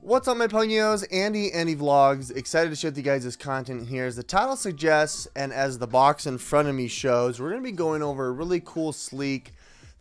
What's up, my ponios? Andy Vlogs, excited to share with you guys this content here. As the title suggests, and as the box in front of me shows, we're going to be going over a really cool, sleek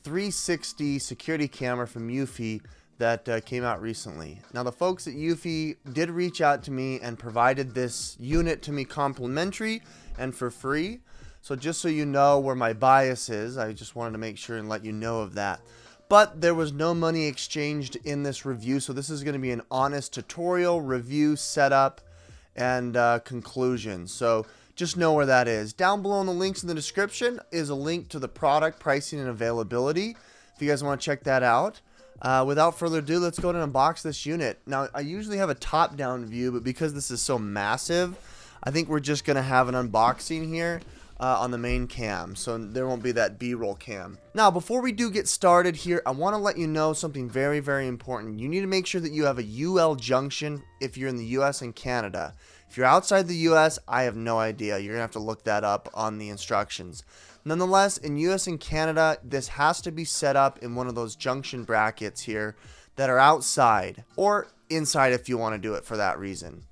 360 security camera from Eufy that came out recently. Now, the folks at Eufy did reach out to me and provided this unit to me complimentary and for free. So just so you know where my bias is, I just wanted to make sure and let you know of that. But there was no money exchanged in this review, so this is going to be an honest tutorial, review, setup, and conclusion. So just know where that is. Down below in the links in the description is a link to the product, pricing, and availability, if you guys want to check that out. Without further ado, let's go ahead and unbox this unit. Now, I usually have a top-down view, but because this is so massive, I think we're just going to have an unboxing here. On the main cam, so there won't be that B-roll cam. Now, before we do get started here, I want to let you know something very, very important. You need to make sure that you have a UL junction if you're in the US and Canada. If you're outside the US, I have no idea. You're gonna have to look that up on the instructions. Nonetheless, in US and Canada, this has to be set up in one of those junction brackets here that are outside, or inside if you want to do it for that reason.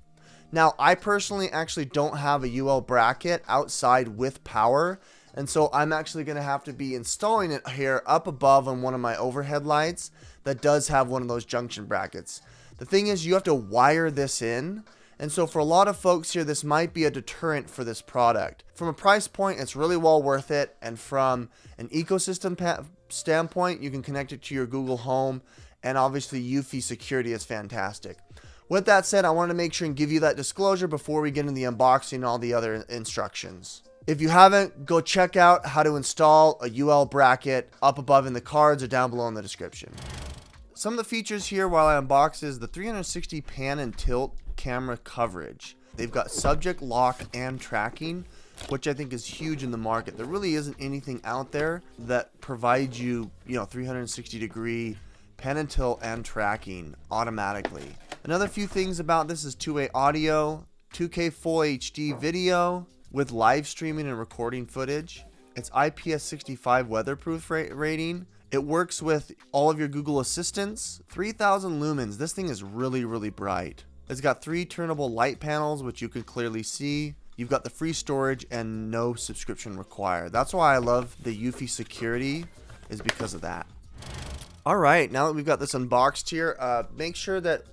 Now, I personally actually don't have a UL bracket outside with power, and so I'm actually going to have to be installing it here up above on one of my overhead lights that does have one of those junction brackets. The thing is, you have to wire this in, and so for a lot of folks here, this might be a deterrent for this product. From a price point, it's really well worth it, and from an ecosystem standpoint, you can connect it to your Google Home, and obviously Eufy security is fantastic. With that said, I wanted to make sure and give you that disclosure before we get into the unboxing and all the other instructions. If you haven't, go check out how to install a UL bracket up above in the cards or down below in the description. Some of the features here while I unbox is the 360 pan and tilt camera coverage. They've got subject lock and tracking, which I think is huge in the market. There really isn't anything out there that provides you, 360 degree pan and tilt and tracking automatically. Another few things about this is two-way audio, 2K full HD video with live streaming and recording footage. It's IPS65 weatherproof rating. It works with all of your Google Assistants. 3000 lumens. This thing is really, really bright. It's got 3 turnable light panels, which you can clearly see. You've got the free storage and no subscription required. That's why I love the Eufy security, is because of that. All right, now that we've got this unboxed here, make sure that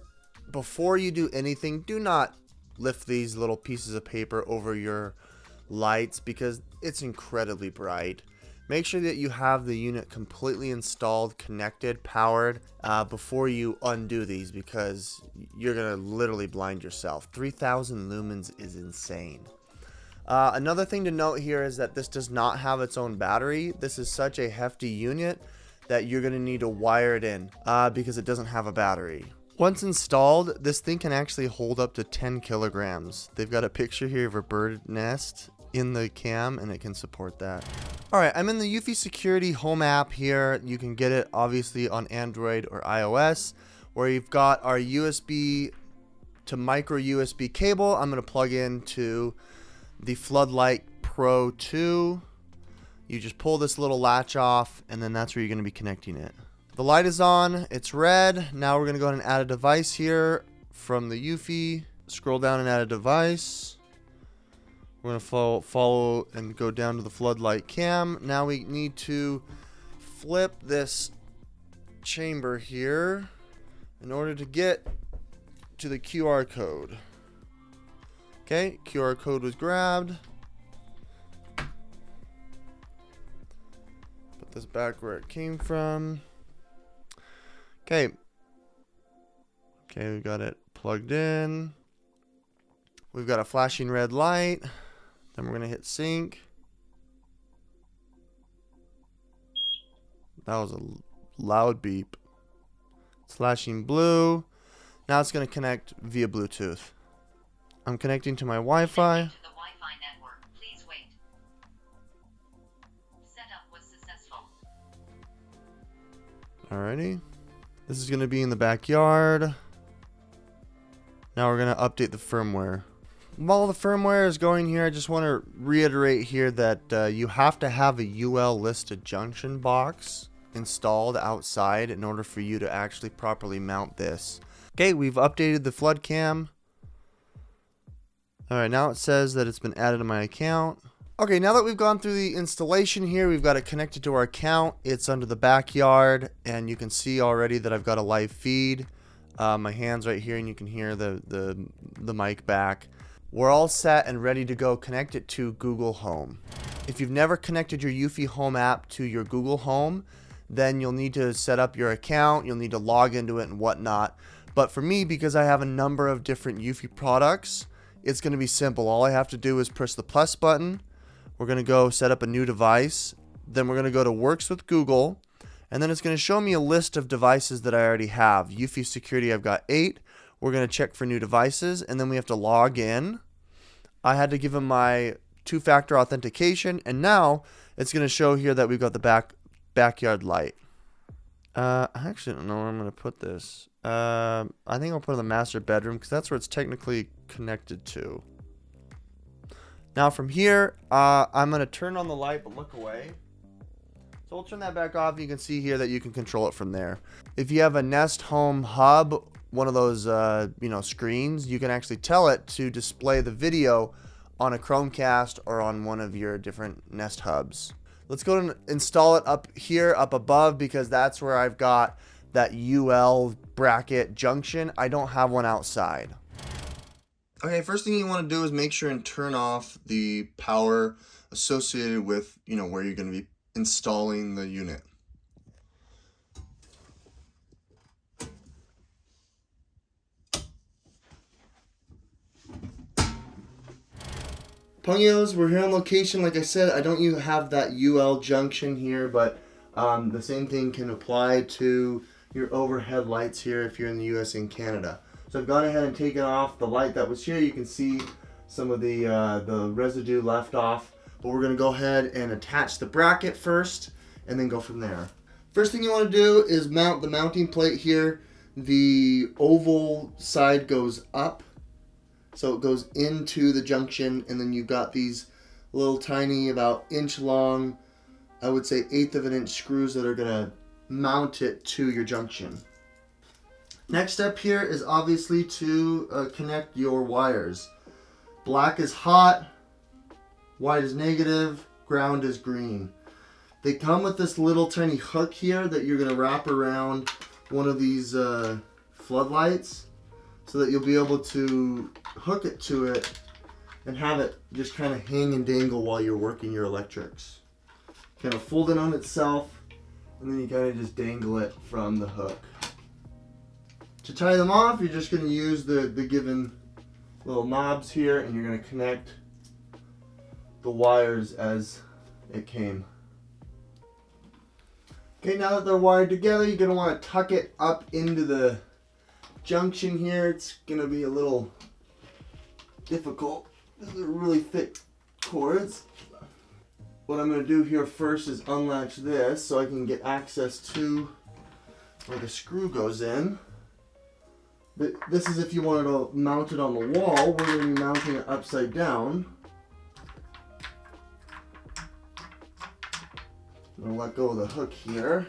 before you do anything, do not lift these little pieces of paper over your lights because it's incredibly bright. Make sure that you have the unit completely installed, connected, powered before you undo these because you're going to literally blind yourself. 3000 lumens is insane. Another thing to note here is that this does not have its own battery. This is such a hefty unit that you're going to need to wire it in because it doesn't have a battery. Once installed, this thing can actually hold up to 10 kilograms. They've got a picture here of a bird nest in the cam and it can support that. Alright, I'm in the Eufy Security Home app here. You can get it obviously on Android or iOS, where you've got our USB to micro USB cable. I'm going to plug into the Floodlight Pro 2. You just pull this little latch off and then that's where you're going to be connecting it. The light is on, it's red. Now we're going to go ahead and add a device here from the Eufy. Scroll down and add a device. We're going to follow and go down to the Floodlight Cam. Now we need to flip this chamber here in order to get to the QR code. Okay, QR code was grabbed. Put this back where it came from. Okay, we got it plugged in. We've got a flashing red light. Then we're going to hit sync. That was a loud beep. It's flashing blue. Now it's going to connect via Bluetooth. I'm connecting to my Wi-Fi. Please wait. Setup was successful. Alrighty. This is going to be in the backyard. Now we're going to update the firmware. While the firmware is going here, I just want to reiterate here that you have to have a UL listed junction box installed outside in order for you to actually properly mount this. Okay, we've updated the flood cam. Alright, now it says that it's been added to my account. Okay, now that we've gone through the installation here, we've got it connected to our account. It's under the backyard, and you can see already that I've got a live feed. My hand's right here, and you can hear the mic back. We're all set and ready to go connect it to Google Home. If you've never connected your Eufy Home app to your Google Home, then you'll need to set up your account, you'll need to log into it and whatnot. But for me, because I have a number of different Eufy products, it's going to be simple. All I have to do is press the plus button. We're going to go set up a new device. Then we're going to go to Works with Google. And then it's going to show me a list of devices that I already have. Eufy Security, I've got 8. We're going to check for new devices. And then we have to log in. I had to give them my two-factor authentication. And now it's going to show here that we've got the backyard light. I actually don't know where I'm going to put this. I think I'll put it in the master bedroom because that's where it's technically connected to. Now from here, I'm going to turn on the light but look away. So we'll turn that back off. You can see here that you can control it from there. If you have a Nest Home Hub, one of those screens, you can actually tell it to display the video on a Chromecast or on one of your different Nest Hubs. Let's go and install it up here, up above, because that's where I've got that UL bracket junction. I don't have one outside. Okay, first thing you want to do is make sure and turn off the power associated with, where you're going to be installing the unit. Pungios, we're here on location. Like I said, I don't have that UL junction here, but the same thing can apply to your overhead lights here if you're in the US and Canada. So I've gone ahead and taken off the light that was here. You can see some of the residue left off, but we're going to go ahead and attach the bracket first and then go from there. First thing you want to do is mount the mounting plate here. The oval side goes up, so it goes into the junction, and then you've got these little tiny, about inch long, I would say 1/8 of an inch screws that are going to mount it to your junction. Next step here is obviously to connect your wires. Black is hot, white is negative, ground is green. They come with this little tiny hook here that you're going to wrap around one of these floodlights so that you'll be able to hook it to it and have it just kind of hang and dangle while you're working your electrics. Kind of fold it on itself, and then you kind of just dangle it from the hook. To tie them off, you're just going to use the given little knobs here, and you're going to connect the wires as it came. Okay, now that they're wired together, you're going to want to tuck it up into the junction here. It's going to be a little difficult. These are really thick cords. What I'm going to do here first is unlatch this so I can get access to where the screw goes in. This is if you wanted to mount it on the wall. We're going to be mounting it upside down. I'm going to let go of the hook here.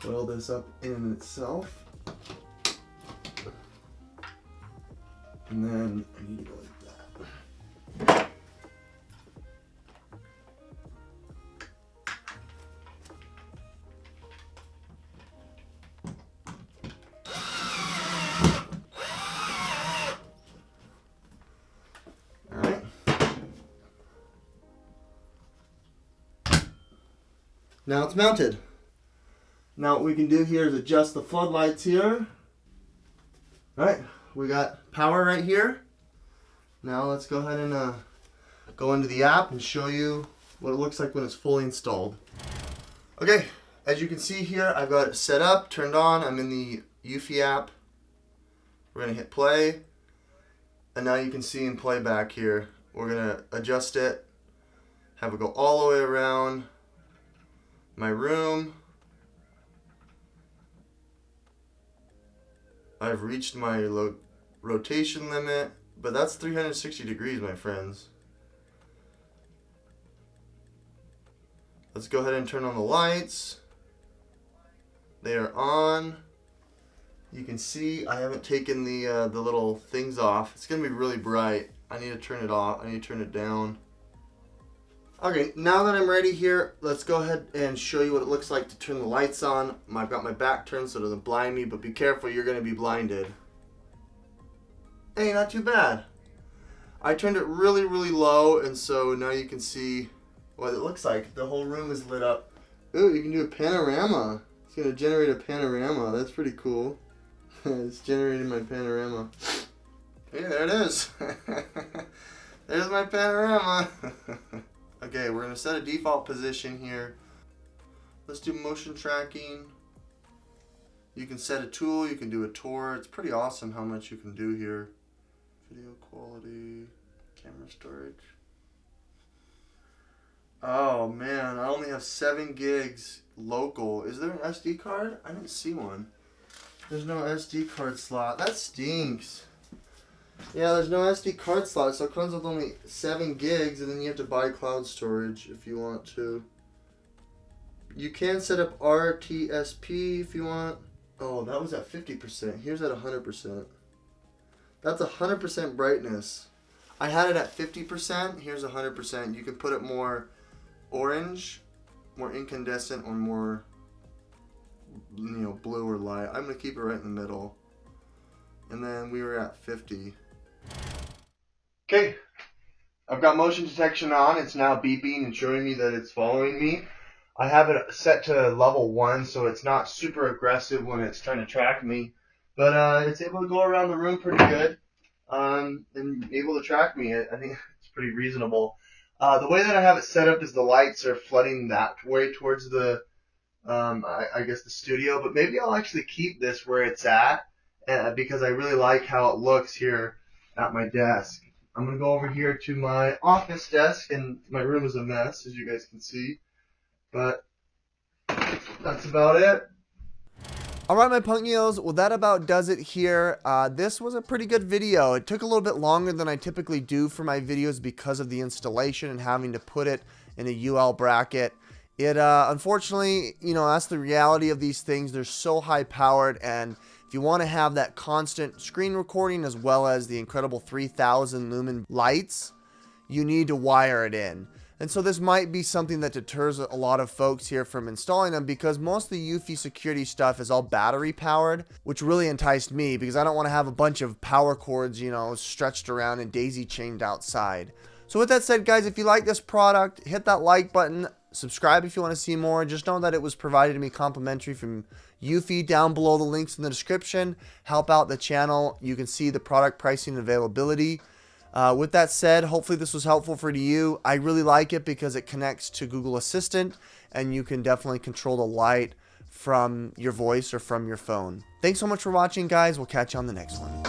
Coil this up in itself. And then I need to go like that. Now it's mounted. Now what we can do here is adjust the floodlights here. Alright, we got power right here. Now let's go ahead and go into the app and show you what it looks like when it's fully installed. Okay, as you can see here, I've got it set up, turned on. I'm in the Eufy app. We're going to hit play. And now you can see in playback here, we're going to adjust it, have it go all the way around my room. I've reached my rotation limit, but that's 360 degrees, my friends. Let's go ahead and turn on the lights. They are on. You can see I haven't taken the little things off. It's gonna be really bright. I need to turn it off. I need to turn it down. Okay, now that I'm ready here, let's go ahead and show you what it looks like to turn the lights on. I've got my back turned so it doesn't blind me, but be careful, you're gonna be blinded. Hey, not too bad. I turned it really, really low, and so now you can see what it looks like. The whole room is lit up. Ooh, you can do a panorama. It's gonna generate a panorama. That's pretty cool. It's generating my panorama. Hey, there it is. There's my panorama. Okay, we're gonna set a default position here. Let's do motion tracking. You can set a tool, you can do a tour. It's pretty awesome how much you can do here. Video quality, camera storage. Oh man, I only have 7 gigs local. Is there an SD card? I didn't see one. There's no SD card slot. That stinks. Yeah, there's no SD card slot, so it comes with only 7 gigs, and then you have to buy cloud storage if you want to. You can set up RTSP if you want. Oh, that was at 50%. Here's at 100%. That's 100% brightness. I had it at 50%. Here's 100%. You can put it more orange, more incandescent, or more, blue or light. I'm gonna keep it right in the middle. And then we were at 50. Okay, I've got motion detection on. It's now beeping and showing me that it's following me. I have it set to level 1, so it's not super aggressive when it's trying to track me. But it's able to go around the room pretty good and able to track me. I think it's pretty reasonable. The way that I have it set up is the lights are flooding that way towards the, I guess the studio. But maybe I'll actually keep this where it's at because I really like how it looks here at my desk. I'm going to go over here to my office desk, and my room is a mess, as you guys can see. But that's about it. Alright, my Punknios, well, that about does it here. This was a pretty good video. It took a little bit longer than I typically do for my videos because of the installation and having to put it in a UL bracket. It, unfortunately, that's the reality of these things. They're so high powered, and if you want to have that constant screen recording as well as the incredible 3000 lumen lights, you need to wire it in. And so this might be something that deters a lot of folks here from installing them, because most of the Eufy security stuff is all battery powered, which really enticed me because I don't want to have a bunch of power cords, stretched around and daisy chained outside. So with that said, guys, if you like this product, hit that like button, subscribe if you want to see more. Just know that it was provided to me complimentary from Eufy. Down below, the links in the description help out the channel. You can see the product pricing and availability. With that said, hopefully this was helpful for you. I really like it because it connects to Google Assistant, and you can definitely control the light from your voice or from your phone. Thanks so much for watching, guys. We'll catch you on the next one.